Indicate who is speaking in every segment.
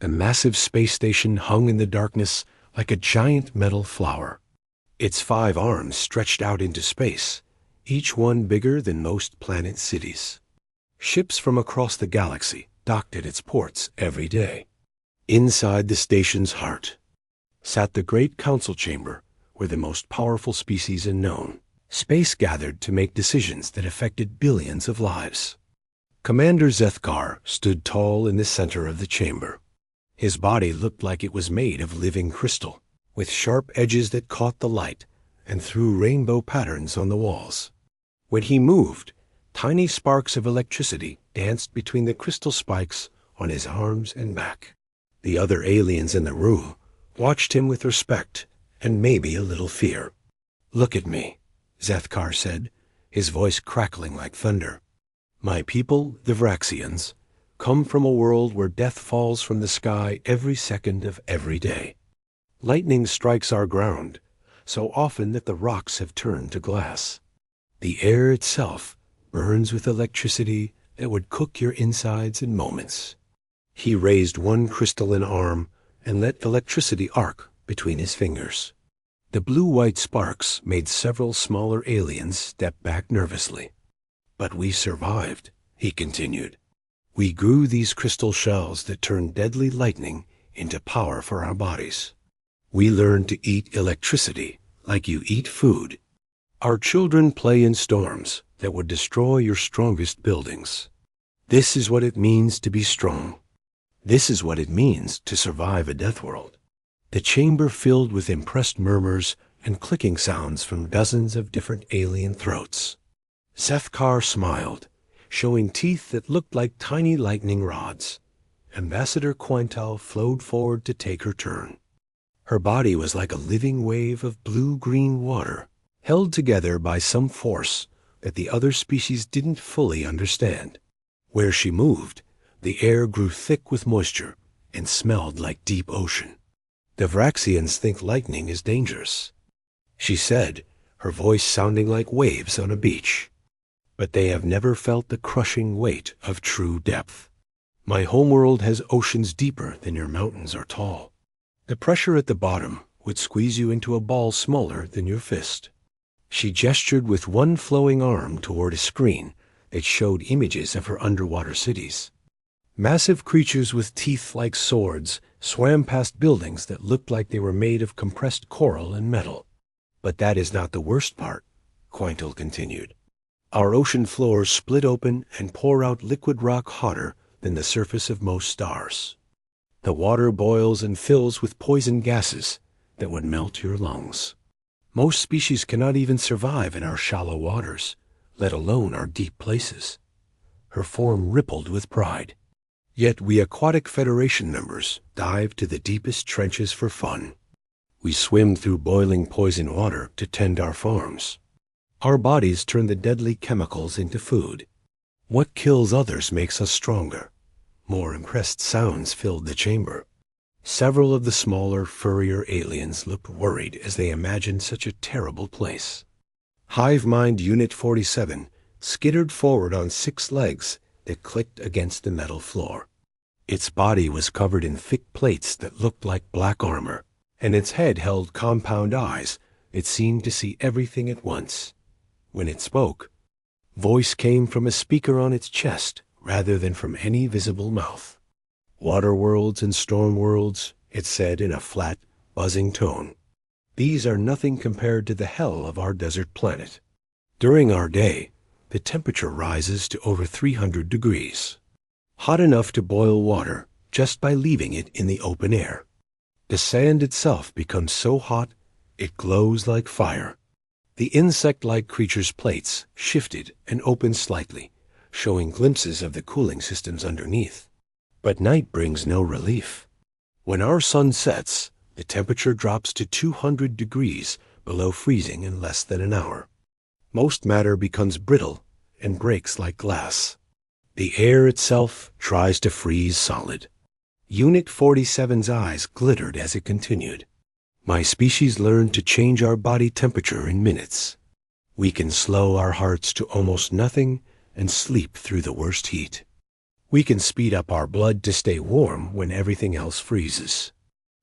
Speaker 1: A massive space station hung in the darkness like a giant metal flower. Its 5 arms stretched out into space, each one bigger than most planet cities. Ships from across the galaxy docked at its ports every day. Inside the station's heart sat the great council chamber where the most powerful species unknown. Space gathered to make decisions that affected billions of lives. Commander Zethkar stood tall in the center of the chamber. His body looked like it was made of living crystal, with sharp edges that caught the light and threw rainbow patterns on the walls. When he moved, tiny sparks of electricity danced between the crystal spikes on his arms and back. The other aliens in the room watched him with respect and maybe a little fear. "Look at me," Zethkar said, his voice crackling like thunder. "My people, the Vraxians, come from a world where death falls from the sky every second of every day. Lightning strikes our ground so often that the rocks have turned to glass. The air itself burns with electricity that would cook your insides in moments." He raised one crystalline arm and let electricity arc between his fingers. The blue-white sparks made several smaller aliens step back nervously. "But we survived," he continued. "We grew these crystal shells that turn deadly lightning into power for our bodies. We learned to eat electricity like you eat food. Our children play in storms that would destroy your strongest buildings. This is what it means to be strong. This is what it means to survive a death world." The chamber filled with impressed murmurs and clicking sounds from dozens of different alien throats. Zethkar smiled, showing teeth that looked like tiny lightning rods. Ambassador Quintal flowed forward to take her turn. Her body was like a living wave of blue-green water, held together by some force that the other species didn't fully understand. Where she moved, the air grew thick with moisture and smelled like deep ocean. "The Vraxians think lightning is dangerous," she said, her voice sounding like waves on a beach. "But they have never felt the crushing weight of true depth. My homeworld has oceans deeper than your mountains are tall. The pressure at the bottom would squeeze you into a ball smaller than your fist." She gestured with one flowing arm toward a screen that showed images of her underwater cities. Massive creatures with teeth like swords swam past buildings that looked like they were made of compressed coral and metal. "But that is not the worst part," Quintal continued. "Our ocean floors split open and pour out liquid rock hotter than the surface of most stars. The water boils and fills with poison gases that would melt your lungs. Most species cannot even survive in our shallow waters, let alone our deep places." Her form rippled with pride. "Yet we Aquatic Federation members dive to the deepest trenches for fun. We swim through boiling poison water to tend our farms. Our bodies turn the deadly chemicals into food. What kills others makes us stronger." More impressed sounds filled the chamber. Several of the smaller, furrier aliens looked worried as they imagined such a terrible place. Hive Mind Unit 47 skittered forward on 6 legs that clicked against the metal floor. Its body was covered in thick plates that looked like black armor, and its head held compound eyes that seemed to see everything at once. When it spoke, voice came from a speaker on its chest rather than from any visible mouth. "Water worlds and storm worlds," it said in a flat, buzzing tone. "These are nothing compared to the hell of our desert planet. During our day, the temperature rises to over 300 degrees. Hot enough to boil water just by leaving it in the open air. The sand itself becomes so hot it glows like fire." The insect-like creature's plates shifted and opened slightly, showing glimpses of the cooling systems underneath. "But night brings no relief. When our sun sets, the temperature drops to 200 degrees below freezing in less than an hour. Most matter becomes brittle and breaks like glass. The air itself tries to freeze solid." Unit 47's eyes glittered as it continued. "My species learned to change our body temperature in minutes. We can slow our hearts to almost nothing and sleep through the worst heat. We can speed up our blood to stay warm when everything else freezes.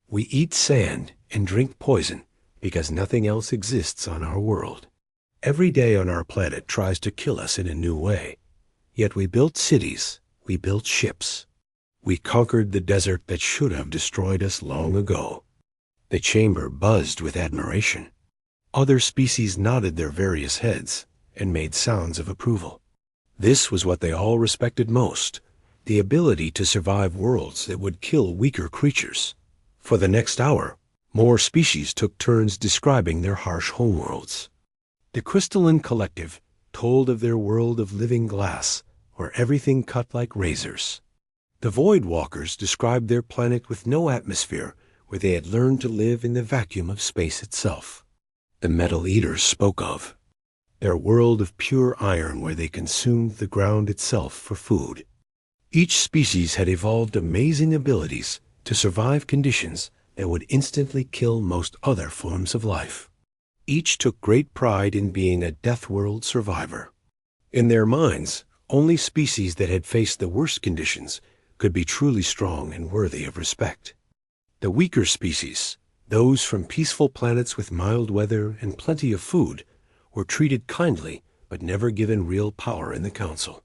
Speaker 1: We eat sand and drink poison because nothing else exists on our world. Every day on our planet tries to kill us in a new way. Yet we built cities, we built ships. We conquered the desert that should have destroyed us long ago. The chamber buzzed with admiration. Other species nodded their various heads and made sounds of approval. This was what they all respected most, the ability to survive worlds that would kill weaker creatures. For the next hour, more species took turns describing their harsh homeworlds. The Crystalline Collective told of their world of living glass, where everything cut like razors. The Void Walkers described their planet with no atmosphere, where they had learned to live in the vacuum of space itself. The Metal Eaters spoke of their world of pure iron, where they consumed the ground itself for food. Each species had evolved amazing abilities to survive conditions that would instantly kill most other forms of life. Each took great pride in being a Deathworld survivor. In their minds, only species that had faced the worst conditions could be truly strong and worthy of respect. The weaker species, those from peaceful planets with mild weather and plenty of food, were treated kindly but never given real power in the council.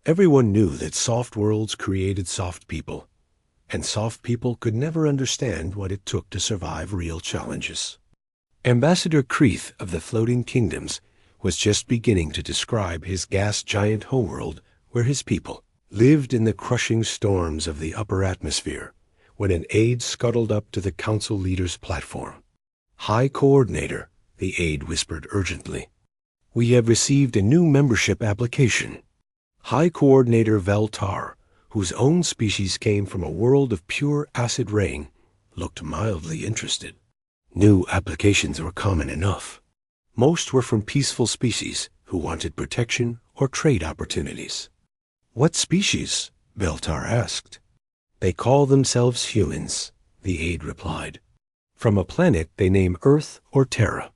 Speaker 1: Everyone knew that soft worlds created soft people, and soft people could never understand what it took to survive real challenges. Ambassador Kreeth of the Floating Kingdoms was just beginning to describe his gas giant homeworld where his people lived in the crushing storms of the upper atmosphere when an aide scuttled up to the council leader's platform. "High Coordinator," the aide whispered urgently, "we have received a new membership application." High Coordinator Veltar, whose own species came from a world of pure acid rain, looked mildly interested. New applications were common enough. Most were from peaceful species who wanted protection or trade opportunities. "What species?" Veltar asked. "They call themselves humans," the aide replied. "From a planet they name Earth or Terra.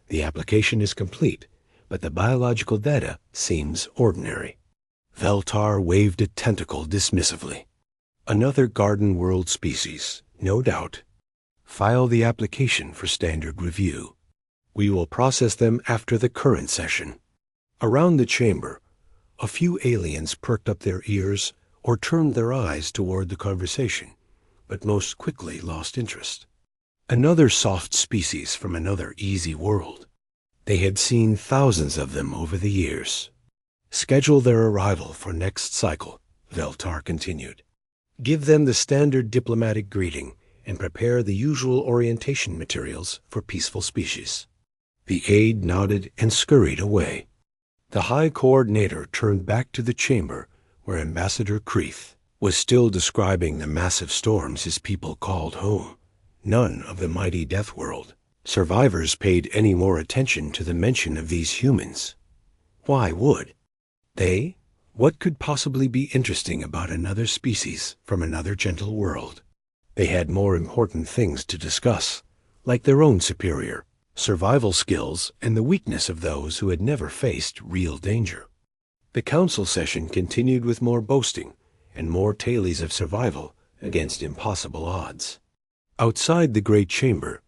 Speaker 1: The application is complete, but the biological data seems ordinary." Veltar waved a tentacle dismissively. "Another garden world species, no doubt. File the application for standard review. We will process them after the current session." Around the chamber, a few aliens perked up their ears or turned their eyes toward the conversation, but most quickly lost interest. Another soft species from another easy world. They had seen thousands of them over the years. "Schedule their arrival for next cycle," Veltar continued. "Give them the standard diplomatic greeting and prepare the usual orientation materials for peaceful species." The aide nodded and scurried away. The High Coordinator turned back to the chamber where Ambassador Kreeth was still describing the massive storms his people called home. None of the mighty Deathworld survivors paid any more attention to the mention of these humans. Why would they? What could possibly be interesting about another species from another gentle world? They had more important things to discuss, like their own superior survival skills and the weakness of those who had never faced real danger. The council session continued with more boasting and more tales of survival against impossible odds. Outside the great chamber,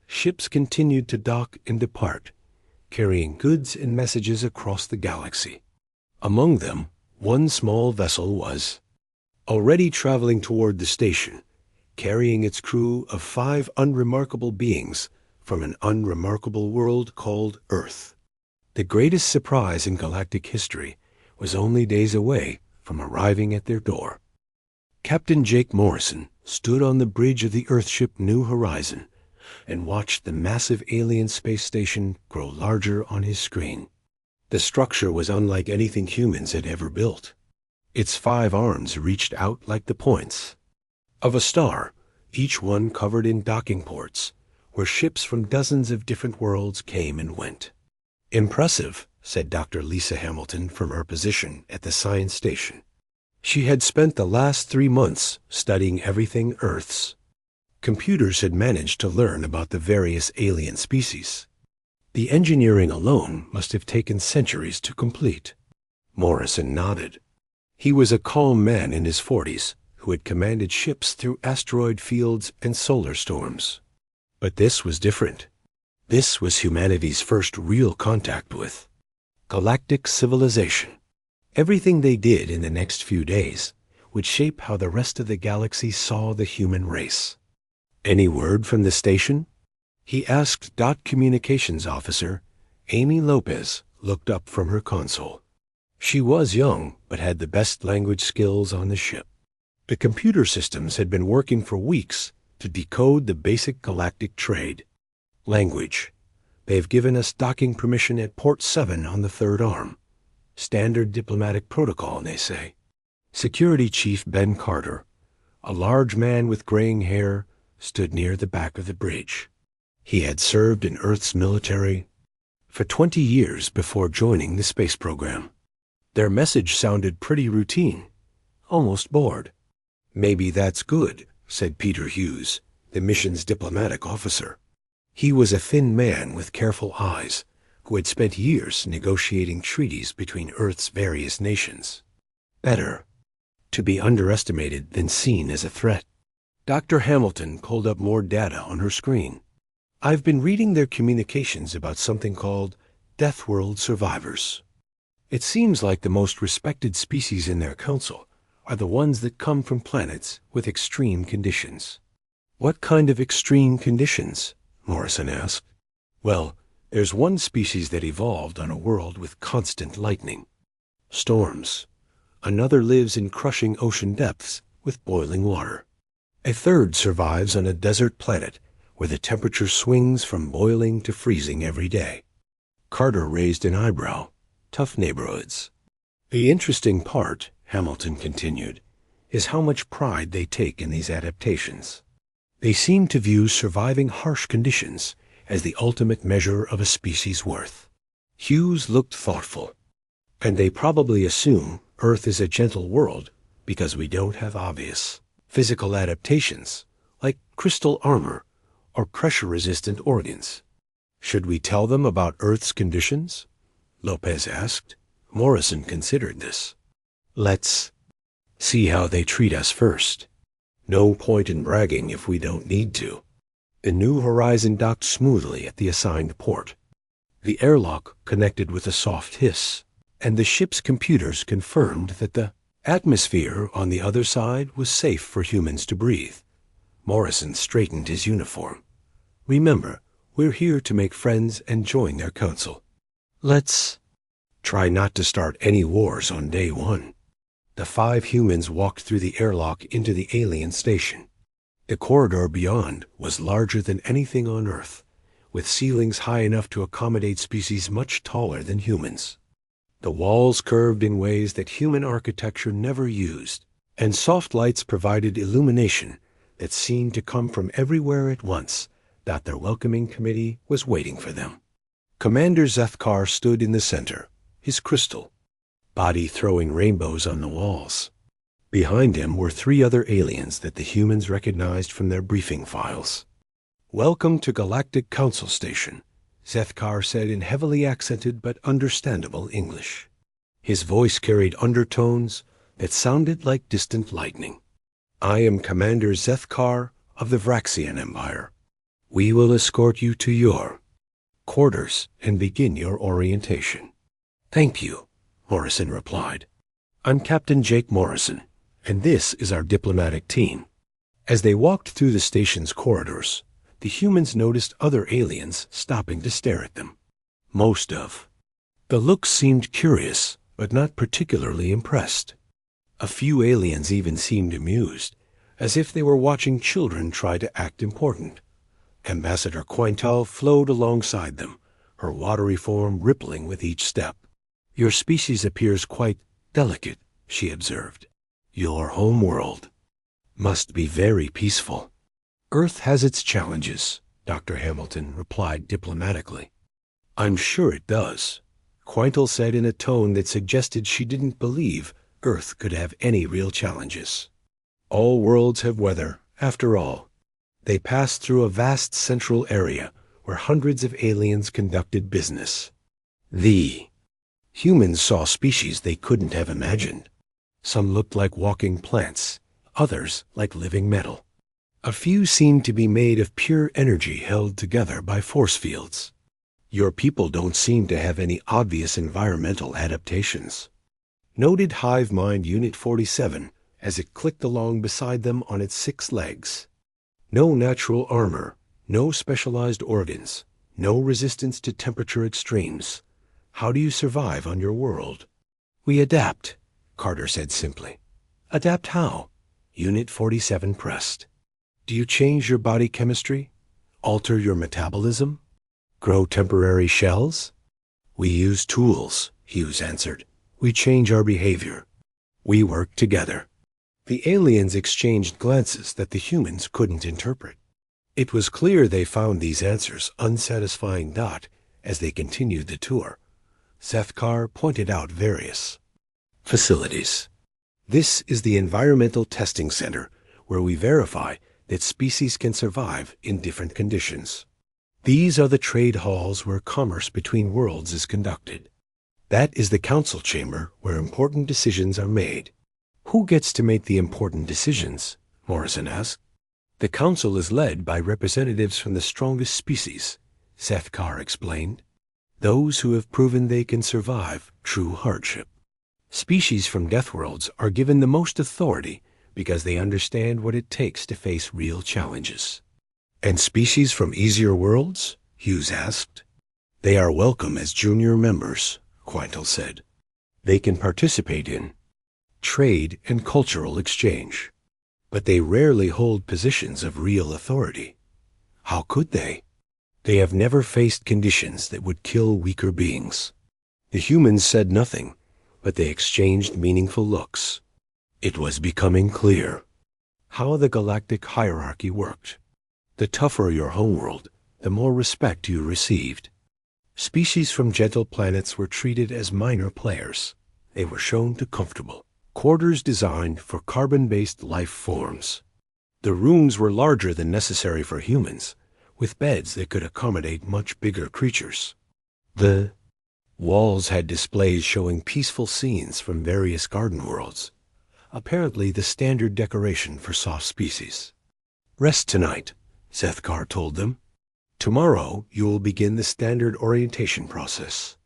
Speaker 1: ships continued to dock and depart, carrying goods and messages across the galaxy. Among them, one small vessel was already traveling toward the station, carrying its crew of 5 unremarkable beings from an unremarkable world called Earth. The greatest surprise in galactic history was only days away from arriving at their door. Captain Jake Morrison stood on the bridge of the Earthship New Horizon and watched the massive alien space station grow larger on his screen. The structure was unlike anything humans had ever built. Its 5 arms reached out like the points of a star, each one covered in docking ports, where ships from dozens of different worlds came and went. "Impressive," said Dr. Lisa Hamilton from her position at the science station. She had spent the last 3 months studying everything Earth's. Computers had managed to learn about the various alien species. The engineering alone must have taken centuries to complete. Morrison nodded. He was a calm man in his 40s who had commanded ships through asteroid fields and solar storms. But this was different. This was humanity's first real contact with galactic civilization. Everything they did in the next few days would shape how the rest of the galaxy saw the human race. "Any word from the station?" he asked. Communications officer Amy Lopez looked up from her console. She was young, but had the best language skills on the ship. The computer systems had been working for weeks to decode the basic galactic trade. Language. "They've given us docking permission at Port 7 on the third arm. Standard diplomatic protocol, they say." Security Chief Ben Carter, a large man with graying hair, stood near the back of the bridge. He had served in Earth's military for 20 years before joining the space program. Their message sounded pretty routine, almost bored. "Maybe that's good," said Peter Hughes, the mission's diplomatic officer. He was a thin man with careful eyes who had spent years negotiating treaties between Earth's various nations. Better to be underestimated than seen as a threat. Dr. Hamilton pulled up more data on her screen. "I've been reading their communications about something called Deathworld survivors. It seems like the most respected species in their council are the ones that come from planets with extreme conditions." "What kind of extreme conditions?" Morrison asked. "Well, there's one species that evolved on a world with constant lightning. Storms. Another lives in crushing ocean depths with boiling water. A third survives on a desert planet where the temperature swings from boiling to freezing every day." Carter raised an eyebrow. "Tough neighborhoods." "The interesting part," Hamilton continued, "is how much pride they take in these adaptations. They seem to view surviving harsh conditions as the ultimate measure of a species' worth." Hughes looked thoughtful. "And they probably assume Earth is a gentle world because we don't have obvious physical adaptations like crystal armor or pressure-resistant organs." "Should we tell them about Earth's conditions?" Lopez asked. Morrison considered this. "Let's see how they treat us first. No point in bragging if we don't need to." The New Horizon docked smoothly at the assigned port. The airlock connected with a soft hiss, and the ship's computers confirmed that the atmosphere on the other side was safe for humans to breathe. Morrison straightened his uniform. "Remember, we're here to make friends and join their council. Let's try not to start any wars on day one." The 5 humans walked through the airlock into the alien station. The corridor beyond was larger than anything on Earth, with ceilings high enough to accommodate species much taller than humans. The walls curved in ways that human architecture never used, and soft lights provided illumination that seemed to come from everywhere at once. That their welcoming committee was waiting for them. Commander Zethkar stood in the center, his crystal body throwing rainbows on the walls. Behind him were 3 other aliens that the humans recognized from their briefing files. "Welcome to Galactic Council Station," Zethkar said in heavily accented but understandable English. His voice carried undertones that sounded like distant lightning. "I am Commander Zethkar of the Vraxian Empire. We will escort you to your quarters and begin your orientation." "Thank you," Morrison replied. "I'm Captain Jake Morrison, and this is our diplomatic team." As they walked through the station's corridors, the humans noticed other aliens stopping to stare at them. Most of the looks seemed curious, but not particularly impressed. A few aliens even seemed amused, as if they were watching children try to act important. Ambassador Quintal flowed alongside them, her watery form rippling with each step. "Your species appears quite delicate," she observed. "Your home world must be very peaceful." "Earth has its challenges," Dr. Hamilton replied diplomatically. "I'm sure it does," Quintal said in a tone that suggested she didn't believe Earth could have any real challenges. "All worlds have weather, after all." They passed through a vast central area where hundreds of aliens conducted business. The humans saw species they couldn't have imagined. Some looked like walking plants, others like living metal. A few seemed to be made of pure energy held together by force fields. Your people don't seem to have any obvious environmental adaptations, noted Hive Mind Unit 47 as it clicked along beside them on its 6 legs. No natural armor, no specialized organs, no resistance to temperature extremes. How do you survive on your world? We adapt, Carter said simply. Adapt how? Unit 47 pressed. Do you change your body chemistry? Alter your metabolism? Grow temporary shells? We use tools, Hughes answered. We change our behavior. We work together. The aliens exchanged glances that the humans couldn't interpret. It was clear they found these answers unsatisfying. As they continued the tour, Sethkar pointed out various facilities. This is the Environmental Testing Center, where we verify that species can survive in different conditions. These are the trade halls where commerce between worlds is conducted. That is the council chamber where important decisions are made. Who gets to make the important decisions? Morrison asked. The council is led by representatives from the strongest species, Sethkar explained. Those who have proven they can survive true hardship. Species from Deathworlds are given the most authority because they understand what it takes to face real challenges. And species from easier worlds? Hughes asked. They are welcome as junior members, Quintal said. They can participate in trade and cultural exchange, but they rarely hold positions of real authority. How could they? They have never faced conditions that would kill weaker beings. The humans said nothing, but they exchanged meaningful looks. It was becoming clear how the galactic hierarchy worked. The tougher your homeworld, the more respect you received. Species from gentle planets were treated as minor players. They were shown to comfortable quarters designed for carbon-based life forms. The rooms were larger than necessary for humans, with beds that could accommodate much bigger creatures. The walls had displays showing peaceful scenes from various garden worlds, apparently the standard decoration for soft species. Rest tonight, Sethkar told them. Tomorrow you will begin the standard orientation process.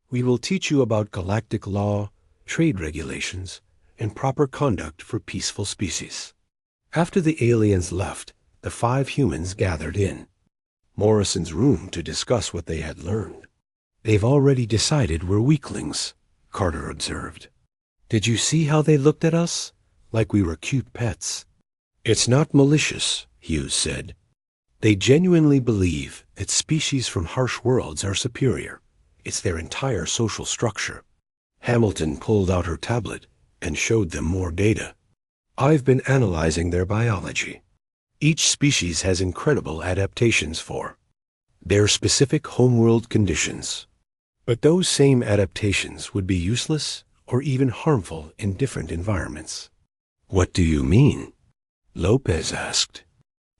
Speaker 1: We will teach you about galactic law, trade regulations, and proper conduct for peaceful species. After the aliens left, the 5 humans gathered in Morrison's room to discuss what they had learned. They've already decided we're weaklings, Carter observed. Did you see how they looked at us? Like we were cute pets. It's not malicious, Hughes said. They genuinely believe that species from harsh worlds are superior. It's their entire social structure. Hamilton pulled out her tablet and showed them more data. I've been analyzing their biology. Each species has incredible adaptations for their specific homeworld conditions. But those same adaptations would be useless or even harmful in different environments. What do you mean? Lopez asked.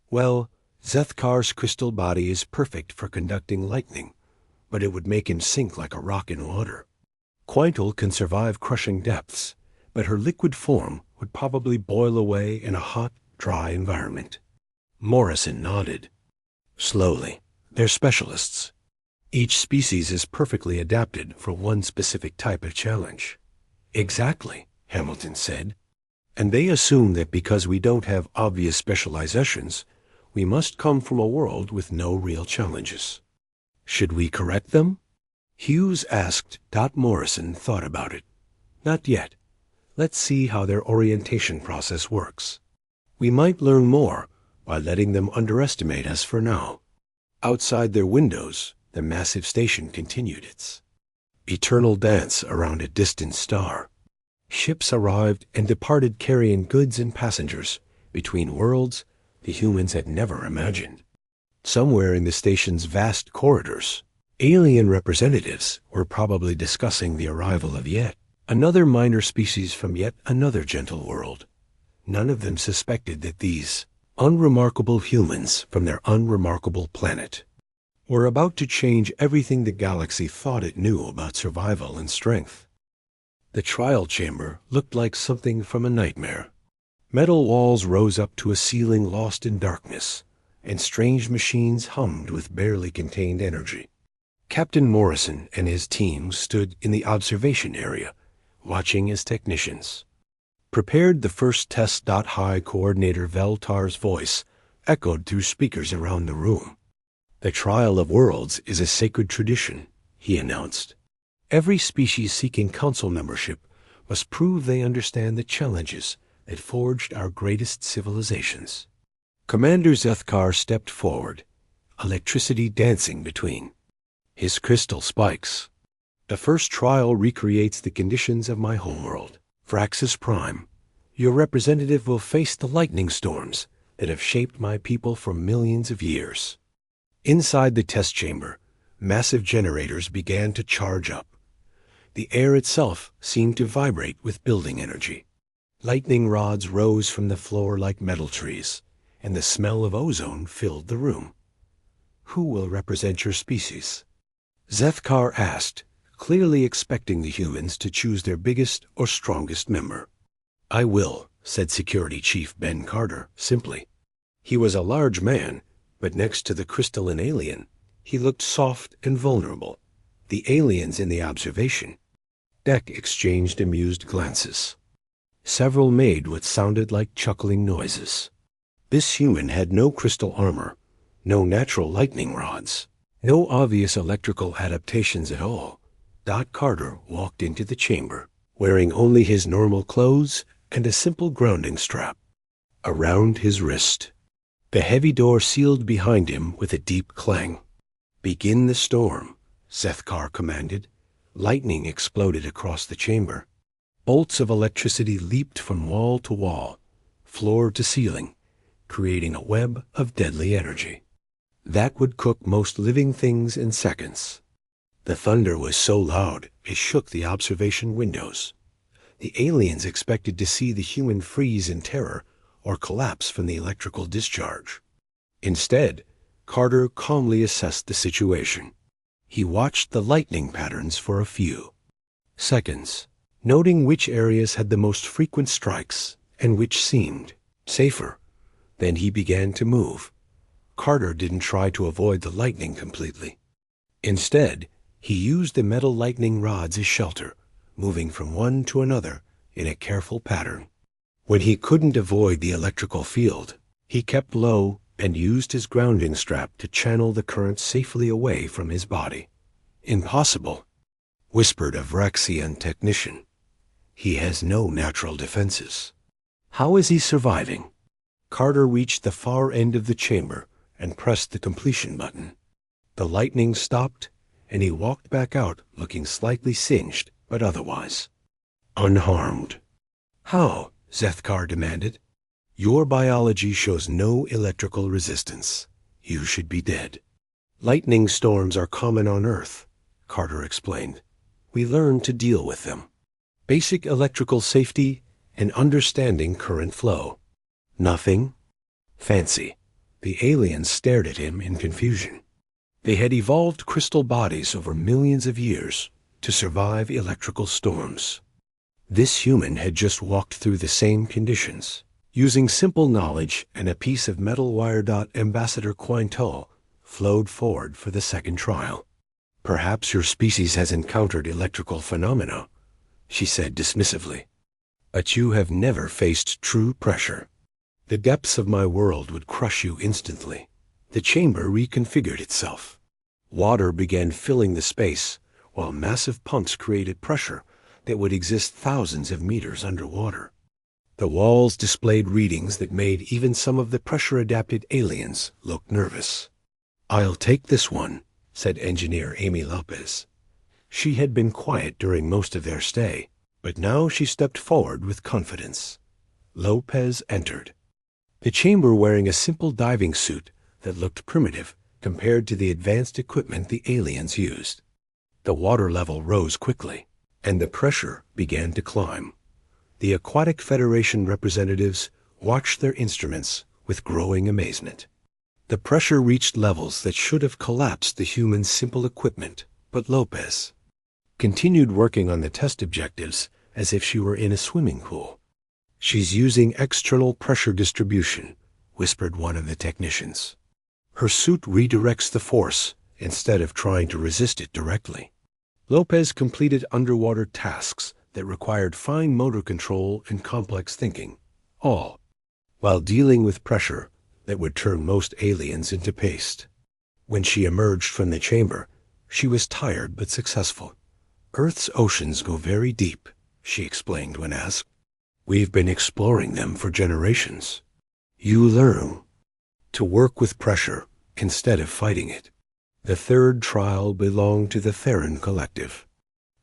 Speaker 1: Well, Zethkar's crystal body is perfect for conducting lightning, but it would make him sink like a rock in water. Quintal can survive crushing depths, but her liquid form would probably boil away in a hot, dry environment. Morrison nodded. Slowly. They're specialists. Each species is perfectly adapted for one specific type of challenge. Exactly, Hamilton said. And they assume that because we don't have obvious specializations, we must come from a world with no real challenges. Should we correct them? Hughes asked. Morrison thought about it. Not yet. Let's see how their orientation process works. We might learn more by letting them underestimate us for now. Outside their windows, the massive station continued its eternal dance around a distant star. Ships arrived and departed carrying goods and passengers between worlds the humans had never imagined. Somewhere in the station's vast corridors, alien representatives were probably discussing the arrival of yet another minor species from yet another gentle world. None of them suspected that these unremarkable humans from their unremarkable planet were about to change everything the galaxy thought it knew about survival and strength. The trial chamber looked like something from a nightmare. Metal walls rose up to a ceiling lost in darkness, and strange machines hummed with barely contained energy. Captain Morrison and his team stood in the observation area, watching as technicians prepared. The first test. High Coordinator Veltar's voice echoed through speakers around the room. "The trial of worlds is a sacred tradition," he announced. "Every species seeking council membership must prove they understand the challenges that forged our greatest civilizations." Commander Zethkar stepped forward, electricity dancing between his crystal spikes. "The first trial recreates the conditions of my homeworld, Fraxis Prime. Your representative will face the lightning storms that have shaped my people for millions of years." Inside the test chamber, massive generators began to charge up. The air itself seemed to vibrate with building energy. Lightning rods rose from the floor like metal trees, and the smell of ozone filled the room. "Who will represent your species?" Zethkar asked, clearly expecting the humans to choose their biggest or strongest member. "I will," said Security Chief Ben Carter simply. He was a large man, but next to the crystalline alien, he looked soft and vulnerable. The aliens in the observation deck exchanged amused glances. Several made what sounded like chuckling noises. This human had no crystal armor, no natural lightning rods, no obvious electrical adaptations at all. Carter walked into the chamber, wearing only his normal clothes and a simple grounding strap around his wrist. The heavy door sealed behind him with a deep clang. "Begin the storm," Zethkar commanded. Lightning exploded across the chamber. Bolts of electricity leaped from wall to wall, floor to ceiling, creating a web of deadly energy that would cook most living things in seconds. The thunder was so loud it shook the observation windows. The aliens expected to see the human freeze in terror or collapse from the electrical discharge. Instead, Carter calmly assessed the situation. He watched the lightning patterns for a few seconds, noting which areas had the most frequent strikes and which seemed safer. Then he began to move. Carter didn't try to avoid the lightning completely. Instead, he used the metal lightning rods as shelter, moving from one to another in a careful pattern. When he couldn't avoid the electrical field, he kept low and used his grounding strap to channel the current safely away from his body. "Impossible," whispered a Vraxian technician. "He has no natural defenses. How is he surviving?" Carter reached the far end of the chamber and pressed the completion button. The lightning stopped, and he walked back out looking slightly singed, but otherwise unharmed. "How?" Zethkar demanded. "Your biology shows no electrical resistance. You should be dead." "Lightning storms are common on Earth," Carter explained. "We learn to deal with them. Basic electrical safety and understanding current flow. Nothing fancy." The aliens stared at him in confusion. They had evolved crystal bodies over millions of years to survive electrical storms. This human had just walked through the same conditions. Using simple knowledge and a piece of metal wire. Ambassador Quintal flowed forward for the second trial. "Perhaps your species has encountered electrical phenomena," she said dismissively. "But you have never faced true pressure. The depths of my world would crush you instantly." The chamber reconfigured itself. Water began filling the space, while massive pumps created pressure that would exist thousands of meters underwater. The walls displayed readings that made even some of the pressure-adapted aliens look nervous. "I'll take this one," said Engineer Amy Lopez. She had been quiet during most of their stay, but now she stepped forward with confidence. Lopez entered the chamber wearing a simple diving suit that looked primitive compared to the advanced equipment the aliens used. The water level rose quickly, and the pressure began to climb. The Aquatic Federation representatives watched their instruments with growing amazement. The pressure reached levels that should have collapsed the humans' simple equipment, but Lopez continued working on the test objectives as if she were in a swimming pool. "She's using external pressure distribution," whispered one of the technicians. "Her suit redirects the force instead of trying to resist it directly." Lopez completed underwater tasks that required fine motor control and complex thinking, all while dealing with pressure that would turn most aliens into paste. When she emerged from the chamber, she was tired but successful. "Earth's oceans go very deep," she explained when asked. "We've been exploring them for generations. You learn to work with pressure instead of fighting it." The third trial belonged to the Theron Collective.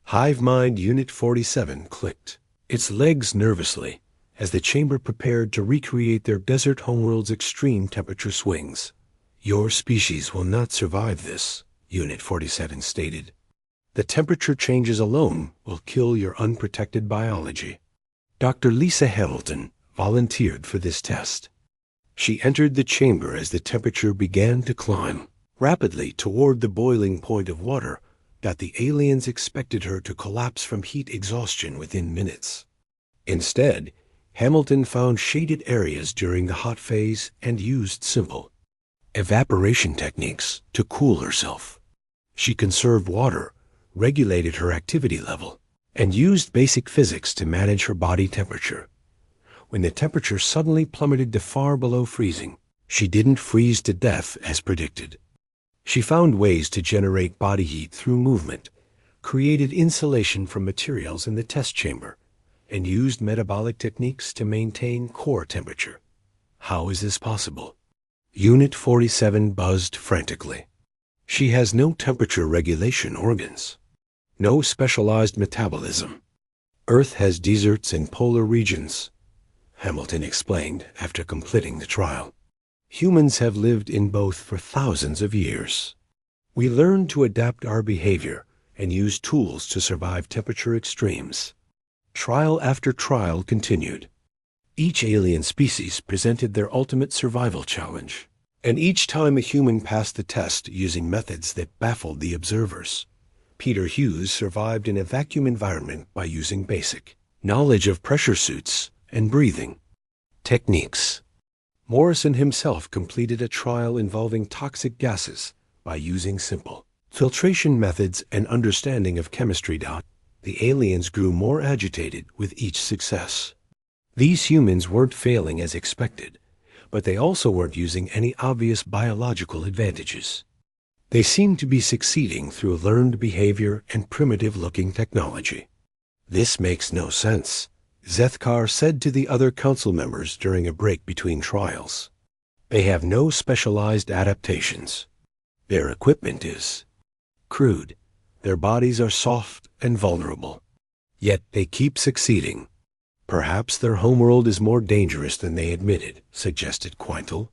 Speaker 1: Hive Mind Unit 47 clicked its legs nervously as the chamber prepared to recreate their desert homeworld's extreme temperature swings. "Your species will not survive this," Unit 47 stated. "The temperature changes alone will kill your unprotected biology." Dr. Lisa Hamilton volunteered for this test. She entered the chamber as the temperature began to climb rapidly toward the boiling point of water that the aliens expected her to collapse from heat exhaustion within minutes. Instead, Hamilton found shaded areas during the hot phase and used simple evaporation techniques to cool herself. She conserved water, regulated her activity level, and used basic physics to manage her body temperature. When the temperature suddenly plummeted to far below freezing, she didn't freeze to death as predicted. She found ways to generate body heat through movement, created insulation from materials in the test chamber, and used metabolic techniques to maintain core temperature. How is this possible? Unit 47 buzzed frantically. She has no temperature regulation organs, no specialized metabolism. Earth has deserts and polar regions, Hamilton explained after completing the trial. Humans have lived in both for thousands of years. We learned to adapt our behavior and use tools to survive temperature extremes. Trial after trial continued. Each alien species presented their ultimate survival challenge, and each time a human passed the test using methods that baffled the observers. Peter Hughes survived in a vacuum environment by using basic knowledge of pressure suits and breathing techniques. Morrison himself completed a trial involving toxic gases by using simple filtration methods and understanding of chemistry. The aliens grew more agitated with each success. These humans weren't failing as expected, but they also weren't using any obvious biological advantages. They seemed to be succeeding through learned behavior and primitive-looking technology. "This makes no sense," Zethkar said to the other council members during a break between trials. "They have no specialized adaptations. Their equipment is crude. Their bodies are soft and vulnerable. Yet they keep succeeding." "Perhaps their homeworld is more dangerous than they admitted," suggested Quintal.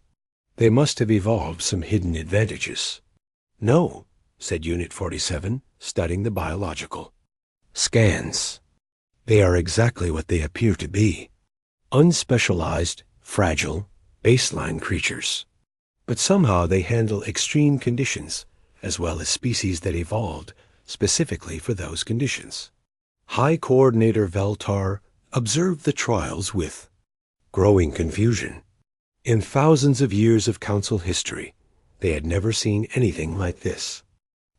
Speaker 1: "They must have evolved some hidden advantages." "No," said Unit 47, studying the biological scans. "They are exactly what they appear to be. Unspecialized, fragile, baseline creatures. But somehow they handle extreme conditions, as well as species that evolved specifically for those conditions." High Coordinator Veltar observed the trials with growing confusion. In thousands of years of council history, they had never seen anything like this.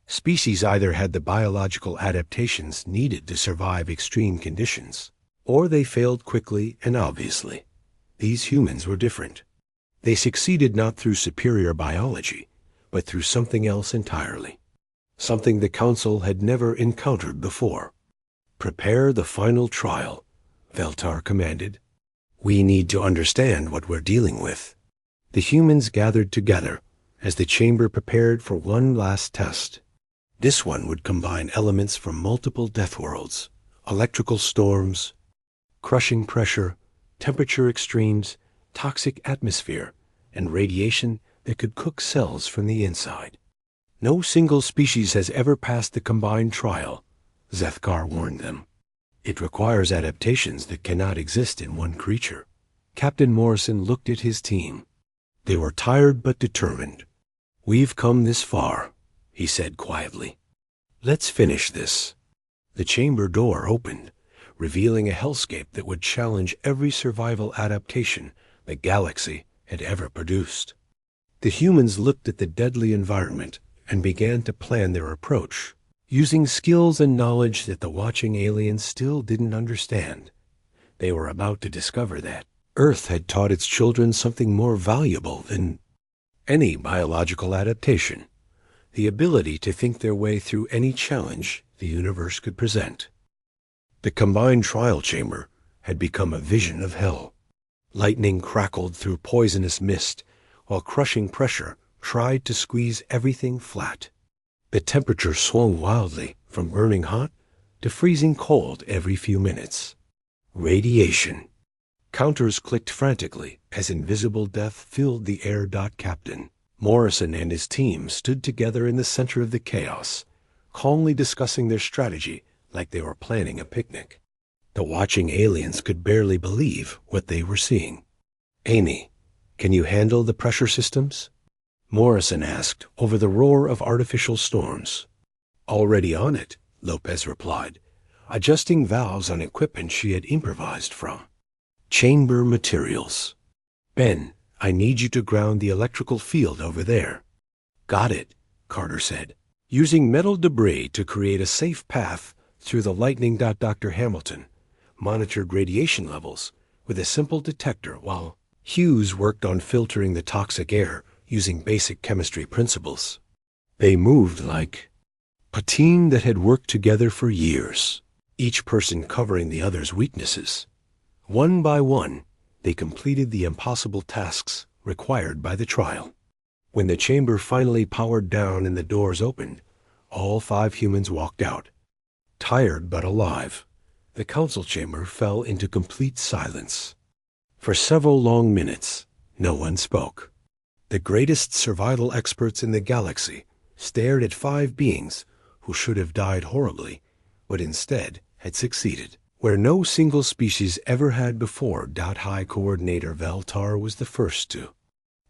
Speaker 1: Species either had the biological adaptations needed to survive extreme conditions, or they failed quickly and obviously. These humans were different. They succeeded not through superior biology, but through something else entirely. Something the council had never encountered before. "Prepare the final trial," Veltar commanded. "We need to understand what we're dealing with." The humans gathered together as the chamber prepared for one last test. This one would combine elements from multiple Deathworlds, electrical storms, crushing pressure, temperature extremes, toxic atmosphere, and radiation that could cook cells from the inside. "No single species has ever passed the combined trial," Zethkar warned them. "It requires adaptations that cannot exist in one creature." Captain Morrison looked at his team. They were tired but determined. "We've come this far," he said quietly. "Let's finish this." The chamber door opened, revealing a hellscape that would challenge every survival adaptation the galaxy had ever produced. The humans looked at the deadly environment and began to plan their approach, using skills and knowledge that the watching aliens still didn't understand. They were about to discover that Earth had taught its children something more valuable than any biological adaptation: the ability to think their way through any challenge the universe could present. The combined trial chamber had become a vision of hell. Lightning crackled through poisonous mist, while crushing pressure tried to squeeze everything flat. The temperature swung wildly from burning hot to freezing cold every few minutes. Radiation. Counters clicked frantically as invisible death filled the air. Captain Morrison and his team stood together in the center of the chaos, calmly discussing their strategy like they were planning a picnic. The watching aliens could barely believe what they were seeing. "Amy, can you handle the pressure systems?" Morrison asked over the roar of artificial storms. "Already on it," Lopez replied, adjusting valves on equipment she had improvised from. "Chamber materials. Ben, I need you to ground the electrical field over there." "Got it," Carter said, using metal debris to create a safe path through the lightning. Dr. Hamilton monitored radiation levels with a simple detector while Hughes worked on filtering the toxic air using basic chemistry principles. They moved like a team that had worked together for years, each person covering the other's weaknesses. One by one, they completed the impossible tasks required by the trial. When the chamber finally powered down and the doors opened, all 5 humans walked out. Tired but alive, the council chamber fell into complete silence. For several long minutes, no one spoke. The greatest survival experts in the galaxy stared at 5 beings who should have died horribly, but instead had succeeded where no single species ever had before. High Coordinator Valtar was the first to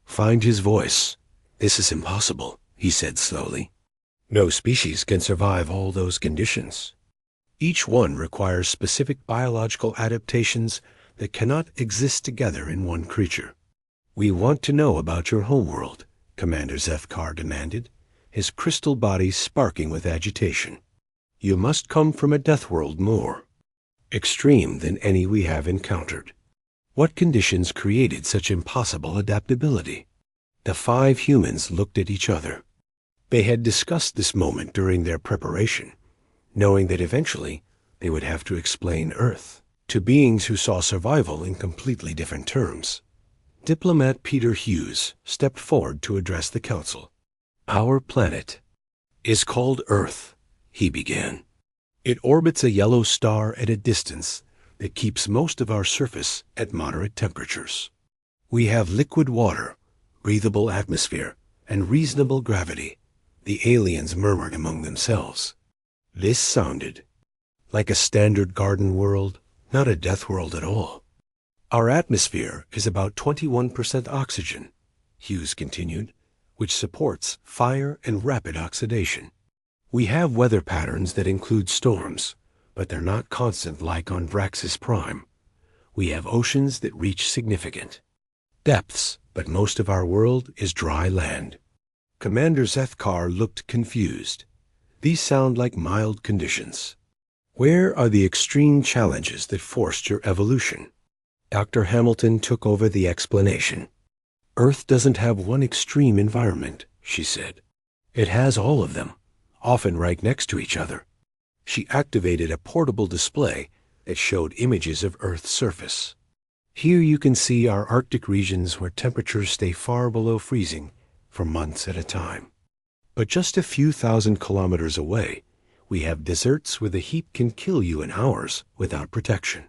Speaker 1: find his voice. "This is impossible," he said slowly. "No species can survive all those conditions. Each one requires specific biological adaptations that cannot exist together in one creature." "We want to know about your homeworld," Commander Zethkar demanded, his crystal body sparking with agitation. "You must come from a Deathworld more extreme than any we have encountered. What conditions created such impossible adaptability?" The 5 humans looked at each other. They had discussed this moment during their preparation, knowing that eventually they would have to explain Earth to beings who saw survival in completely different terms. Diplomat Peter Hughes stepped forward to address the council. "Our planet is called Earth," he began. "It orbits a yellow star at a distance that keeps most of our surface at moderate temperatures. We have liquid water, breathable atmosphere, and reasonable gravity." The aliens murmured among themselves. This sounded like a standard garden world, not a death world at all. "Our atmosphere is about 21% oxygen," Hughes continued, "which supports fire and rapid oxidation. We have weather patterns that include storms, but they're not constant like on Vraxis Prime. We have oceans that reach significant depths, but most of our world is dry land." Commander Zethkar looked confused. "These sound like mild conditions. Where are the extreme challenges that forced your evolution?" Dr. Hamilton took over the explanation. "Earth doesn't have one extreme environment," she said. "It has all of them, often right next to each other." She activated a portable display that showed images of Earth's surface. "Here you can see our Arctic regions where temperatures stay far below freezing for months at a time. But just a few thousand kilometers away, we have deserts where the heat can kill you in hours without protection."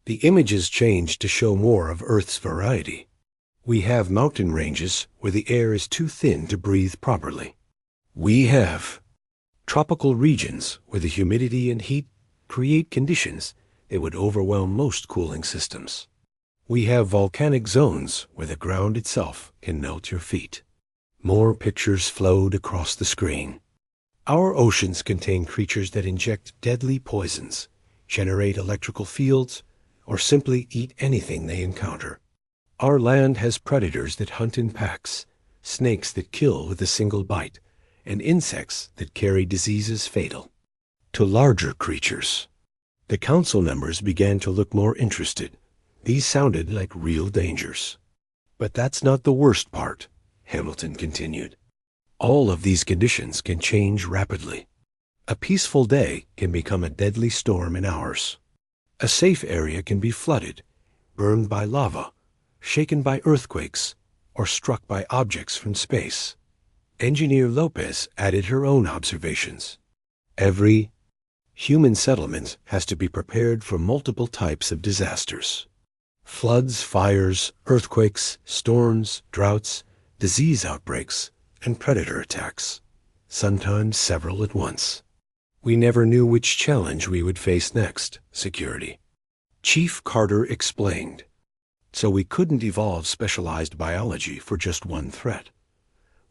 Speaker 1: The images changed to show more of Earth's variety. "We have mountain ranges where the air is too thin to breathe properly. We have tropical regions where the humidity and heat create conditions that would overwhelm most cooling systems. We have volcanic zones where the ground itself can melt your feet." More pictures flowed across the screen. "Our oceans contain creatures that inject deadly poisons," generate electrical fields, or simply eat anything they encounter. Our land has predators that hunt in packs, snakes that kill with a single bite, and insects that carry diseases fatal to larger creatures. The council members began to look more interested. These sounded like real dangers. But that's not the worst part, Hamilton continued. All of these conditions can change rapidly. A peaceful day can become a deadly storm in hours. A safe area can be flooded, burned by lava, shaken by earthquakes, or struck by objects from space. Engineer Lopez added her own observations. Every human settlement has to be prepared for multiple types of disasters. Floods, fires, earthquakes, storms, droughts, disease outbreaks, and predator attacks, sometimes several at once. We never knew which challenge we would face next, security. Chief Carter explained. So we couldn't evolve specialized biology for just one threat.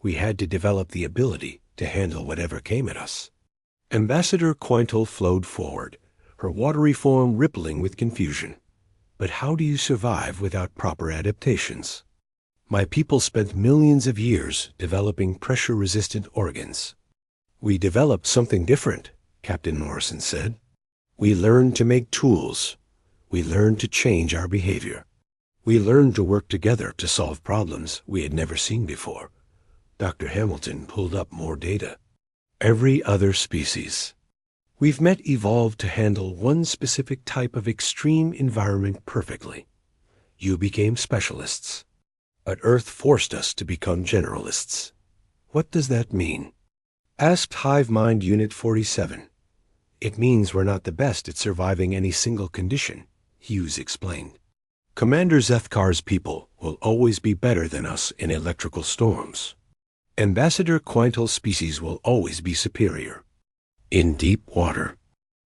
Speaker 1: We had to develop the ability to handle whatever came at us. Ambassador Quintal flowed forward, her watery form rippling with confusion. But how do you survive without proper adaptations? My people spent millions of years developing pressure-resistant organs. We developed something different, Captain Morrison said. We learned to make tools. We learned to change our behavior. We learned to work together to solve problems we had never seen before. Dr. Hamilton pulled up more data. Every other species. We've met evolved to handle one specific type of extreme environment perfectly. You became specialists. But Earth forced us to become generalists. What does that mean? Asked Hive Mind Unit 47. It means we're not the best at surviving any single condition, Hughes explained. Commander Zethkar's people will always be better than us in electrical storms. Ambassador Quintal's species will always be superior. In deep water,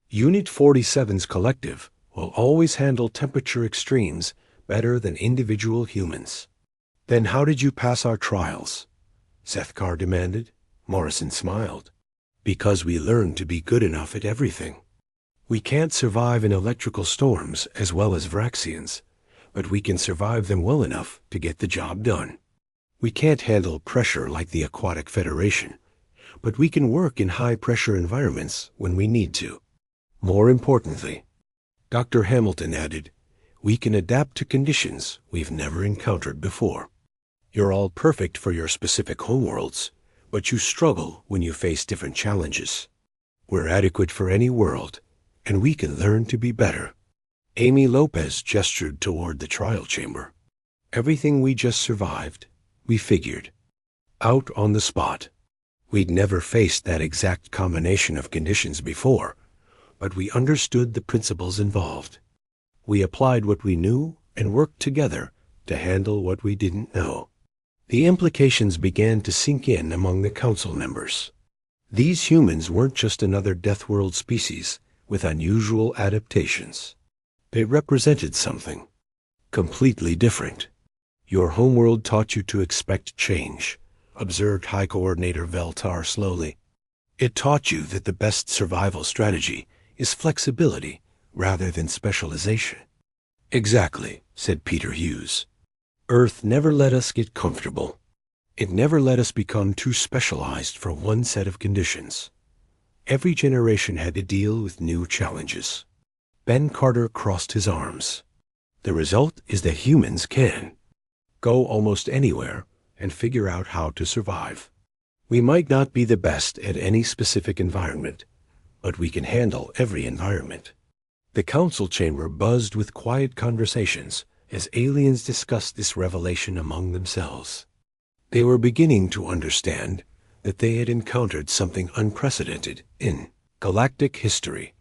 Speaker 1: Unit 47's collective will always handle temperature extremes better than individual humans. Then how did you pass our trials? Zethkar demanded. Morrison smiled. Because we learned to be good enough at everything. We can't survive in electrical storms as well as Vraxians, but we can survive them well enough to get the job done. We can't handle pressure like the Aquatic Federation, but we can work in high-pressure environments when we need to. More importantly, Dr. Hamilton added, we can adapt to conditions we've never encountered before. You're all perfect for your specific homeworlds, but you struggle when you face different challenges. We're adequate for any world, and we can learn to be better. Amy Lopez gestured toward the trial chamber. Everything we just survived, we figured. Out on the spot. We'd never faced that exact combination of conditions before, but we understood the principles involved. We applied what we knew and worked together to handle what we didn't know. The implications began to sink in among the council members. These humans weren't just another Deathworld species with unusual adaptations. They represented something completely different. Your homeworld taught you to expect change, observed High Coordinator Veltar slowly. It taught you that the best survival strategy is flexibility rather than specialization. Exactly, said Peter Hughes. Earth never let us get comfortable. It never let us become too specialized for one set of conditions. Every generation had to deal with new challenges. Ben Carter crossed his arms. The result is that humans can go almost anywhere and figure out how to survive. We might not be the best at any specific environment, but we can handle every environment. The council chamber buzzed with quiet conversations as aliens discussed this revelation among themselves. They were beginning to understand that they had encountered something unprecedented in galactic history.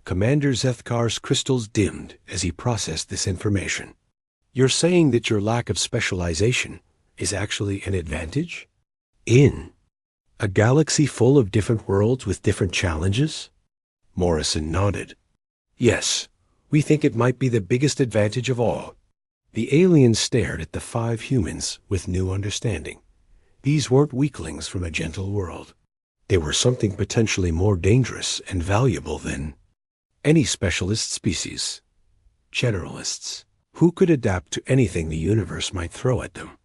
Speaker 1: Commander Zethkar's crystals dimmed as he processed this information. You're saying that your lack of specialization is actually an advantage? In a galaxy full of different worlds with different challenges? Morrison nodded. Yes, we think it might be the biggest advantage of all. The aliens stared at the 5 humans with new understanding. These weren't weaklings from a gentle world. They were something potentially more dangerous and valuable than Any specialist species. Generalists. Who could adapt to anything the universe might throw at them?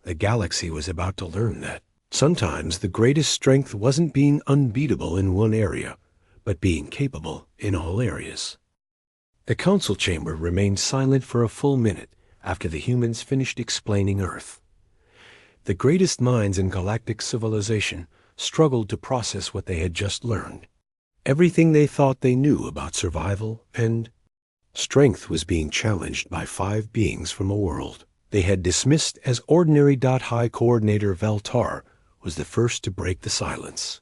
Speaker 1: The galaxy was about to learn that sometimes the greatest strength wasn't being unbeatable in one area, but being capable in all areas. The council chamber remained silent for a full minute after the humans finished explaining Earth. The greatest minds in galactic civilization struggled to process what they had just learned. Everything they thought they knew about survival and strength was being challenged by 5 beings from a world they had dismissed as ordinary. High Coordinator Valtar was the first to break the silence.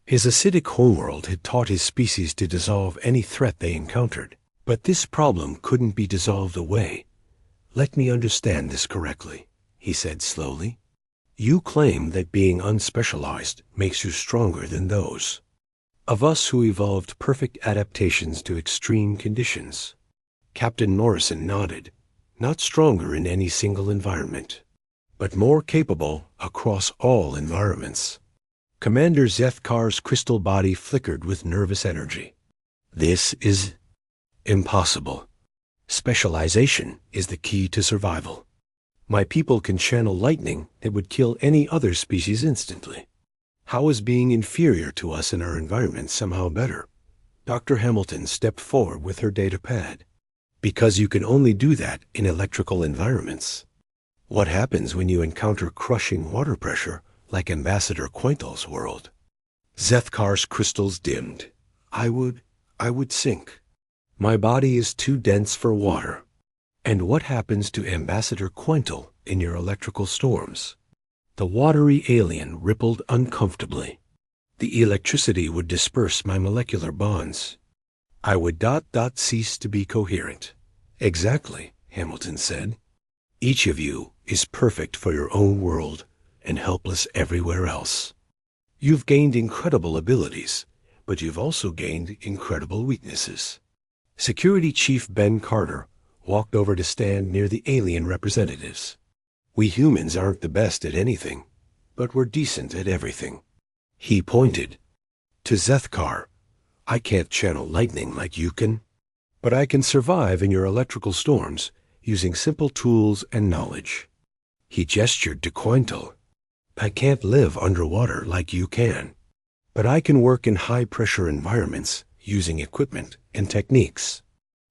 Speaker 1: His acidic homeworld had taught his species to dissolve any threat they encountered, but this problem couldn't be dissolved away. "Let me understand this correctly," he said slowly. "You claim that being unspecialized makes you stronger than those of us who evolved perfect adaptations to extreme conditions." Captain Morrison nodded. "Not stronger in any single environment, but more capable across all environments." Commander Zethkar's crystal body flickered with nervous energy. "This is impossible. Specialization is the key to survival. My people can channel lightning that would kill any other species instantly. How is being inferior to us in our environment somehow better?" Dr. Hamilton stepped forward with her data pad. "Because you can only do that in electrical environments. What happens when you encounter crushing water pressure like Ambassador Quintal's world?" Zethkar's crystals dimmed. I would sink. My body is too dense for water." "And what happens to Ambassador Quintal in your electrical storms?" The watery alien rippled uncomfortably. "The electricity would disperse my molecular bonds. I would cease to be coherent." "Exactly," Hamilton said. "Each of you is perfect for your own world and helpless everywhere else. You've gained incredible abilities, but you've also gained incredible weaknesses." Security Chief Ben Carter walked over to stand near the alien representatives. "We humans aren't the best at anything, but we're decent at everything." He pointed to Zethkar. "I can't channel lightning like you can, but I can survive in your electrical storms using simple tools and knowledge." He gestured to Quintal. "I can't live underwater like you can, but I can work in high-pressure environments using equipment and techniques."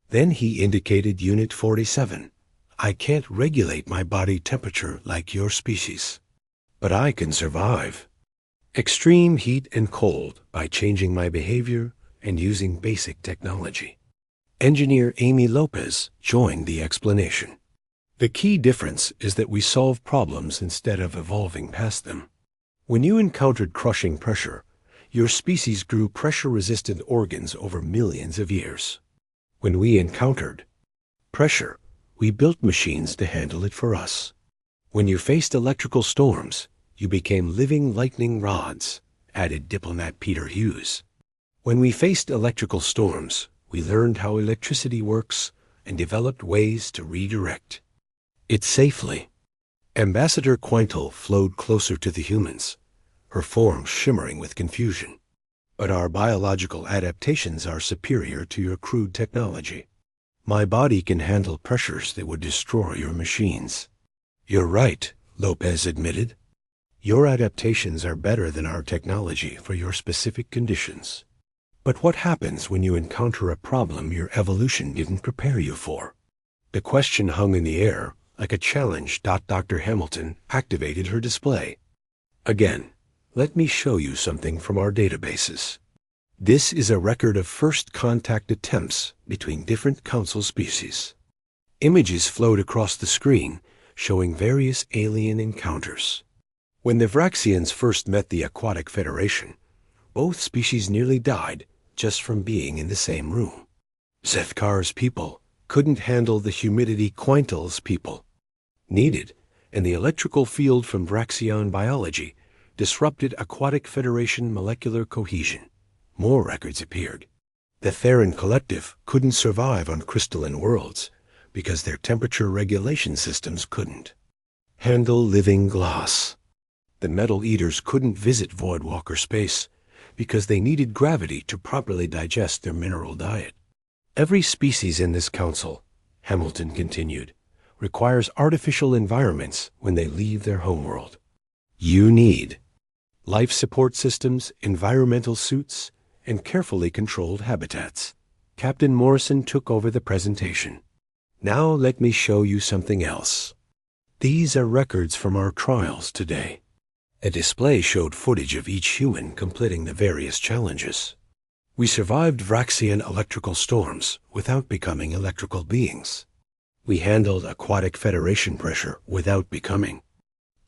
Speaker 1: Then he indicated Unit 47. "I can't regulate my body temperature like your species, but I can survive extreme heat and cold by changing my behavior and using basic technology." Engineer Amy Lopez joined the explanation. "The key difference is that we solve problems instead of evolving past them. When you encountered crushing pressure, your species grew pressure-resistant organs over millions of years. When we encountered pressure, we built machines to handle it for us. When you faced electrical storms, you became living lightning rods," added Diplomat Peter Hughes. "When we faced electrical storms, we learned how electricity works and developed ways to redirect it safely." Ambassador Quintal flowed closer to the humans, her form shimmering with confusion. "But our biological adaptations are superior to your crude technology. My body can handle pressures that would destroy your machines." "You're right," Lopez admitted. "Your adaptations are better than our technology for your specific conditions. But what happens when you encounter a problem your evolution didn't prepare you for?" The question hung in the air like a challenge. Dr. Hamilton activated her display. "Again, let me show you something from our databases. This is a record of first contact attempts between different council species." Images flowed across the screen showing various alien encounters. When the Vraxians first met the Aquatic Federation, both species nearly died just from being in the same room. Zethkar's people couldn't handle the humidity Quintal's people needed, and the electrical field from Vraxian biology disrupted Aquatic Federation molecular cohesion. More records appeared. The Theran Collective couldn't survive on crystalline worlds because their temperature regulation systems couldn't handle living glass. The Metal Eaters couldn't visit Voidwalker space because they needed gravity to properly digest their mineral diet. Every species in this council, Hamilton continued, requires artificial environments when they leave their homeworld. You need life support systems, environmental suits, and carefully controlled habitats. Captain Morrison took over the presentation. Now let me show you something else. These are records from our trials today. A display showed footage of each human completing the various challenges. We survived Vraxian electrical storms without becoming electrical beings. We handled aquatic Federation pressure without becoming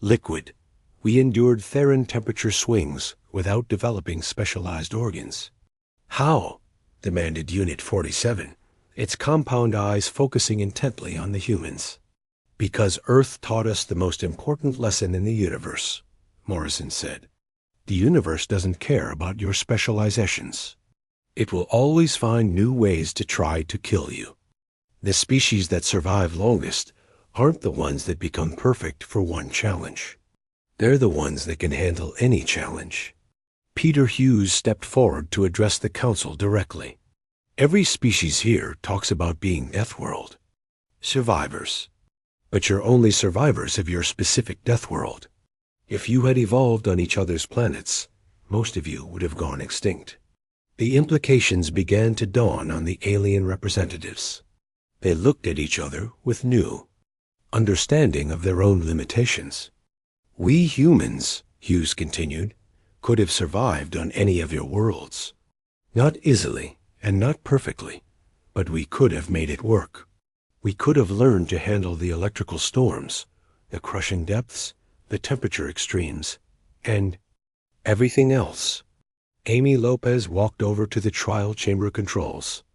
Speaker 1: liquid. We endured Theran temperature swings without developing specialized organs. How? Demanded Unit 47, its compound eyes focusing intently on the humans. Because Earth taught us the most important lesson in the universe, Morrison said. The universe doesn't care about your specializations. It will always find new ways to try to kill you. The species that survive longest aren't the ones that become perfect for one challenge. They're the ones that can handle any challenge. Peter Hughes stepped forward to address the council directly. Every species here talks about being Deathworld. Survivors. But you're only survivors of your specific Deathworld. If you had evolved on each other's planets, most of you would have gone extinct. The implications began to dawn on the alien representatives. They looked at each other with new understanding of their own limitations. We humans, Hughes continued, could have survived on any of your worlds. Not easily and not perfectly, but we could have made it work. We could have learned to handle the electrical storms, the crushing depths, the temperature extremes, and everything else. Amy Lopez walked over to the trial chamber controls.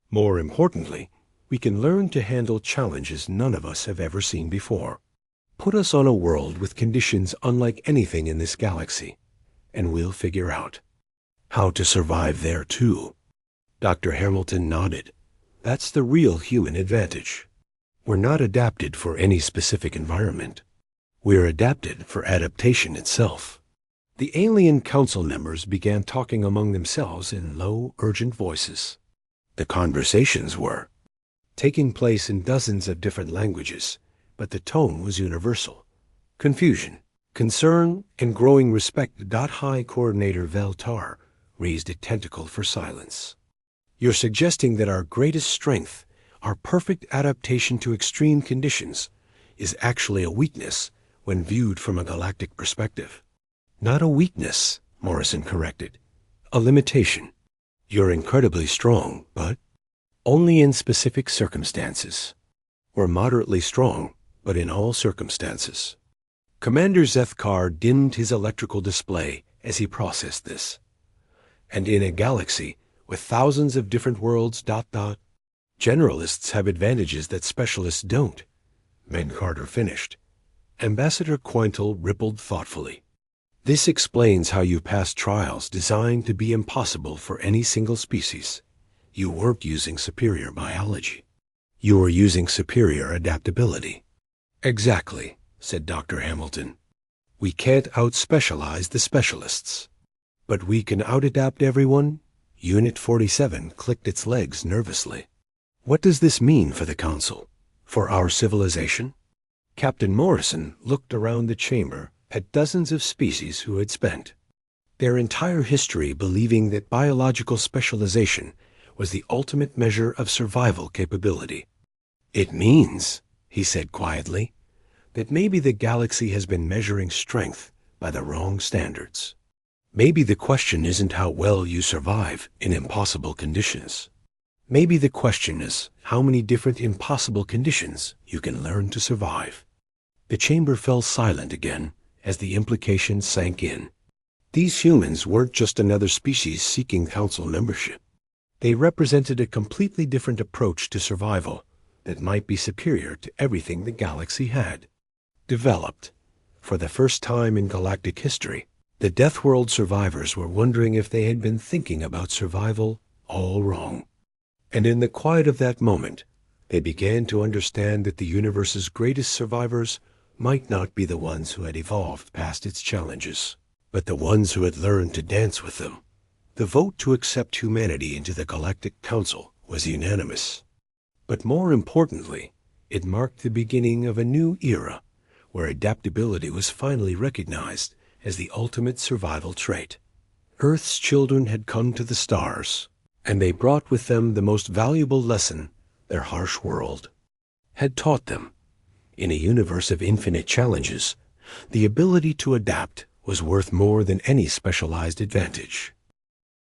Speaker 1: More importantly, we can learn to handle challenges none of us have ever seen before. Put us on a world with conditions unlike anything in this galaxy, and we'll figure out how to survive there too. Dr. Hamilton nodded. That's the real human advantage. We're not adapted for any specific environment. We're adapted for adaptation itself. The alien council members began talking among themselves in low, urgent voices. The conversations were taking place in dozens of different languages, but the tone was universal. Confusion, concern, and growing respect. High Coordinator Veltar raised a tentacle for silence. You're suggesting that our greatest strength, our perfect adaptation to extreme conditions, is actually a weakness when viewed from a galactic perspective. Not a weakness, Morrison corrected. A limitation. You're incredibly strong, but only in specific circumstances. We're moderately strong, but in all circumstances. Commander Zethkar dimmed his electrical display as he processed this. And in a galaxy with thousands of different worlds, generalists have advantages that specialists don't. Ben Carter finished. Ambassador Quintal rippled thoughtfully. This explains how you passed trials designed to be impossible for any single species. You weren't using superior biology. You were using superior adaptability. Exactly, said Dr. Hamilton. We can't out-specialize the specialists. But we can out-adapt everyone? Unit 47 clicked its legs nervously. What does this mean for the Council? For our civilization? Captain Morrison looked around the chamber at dozens of species who had spent their entire history believing that biological specialization was the ultimate measure of survival capability. It means, he said quietly, that maybe the galaxy has been measuring strength by the wrong standards. Maybe the question isn't how well you survive in impossible conditions. Maybe the question is how many different impossible conditions you can learn to survive. The chamber fell silent again as the implications sank in. These humans weren't just another species seeking council membership. They represented a completely different approach to survival that might be superior to everything the galaxy had developed. For the first time in galactic history, the Deathworld survivors were wondering if they had been thinking about survival all wrong. And in the quiet of that moment, they began to understand that the universe's greatest survivors might not be the ones who had evolved past its challenges, but the ones who had learned to dance with them. The vote to accept humanity into the Galactic Council was unanimous. But more importantly, it marked the beginning of a new era where adaptability was finally recognized as the ultimate survival trait. Earth's children had come to the stars, and they brought with them the most valuable lesson their harsh world had taught them. In a universe of infinite challenges, the ability to adapt was worth more than any specialized advantage.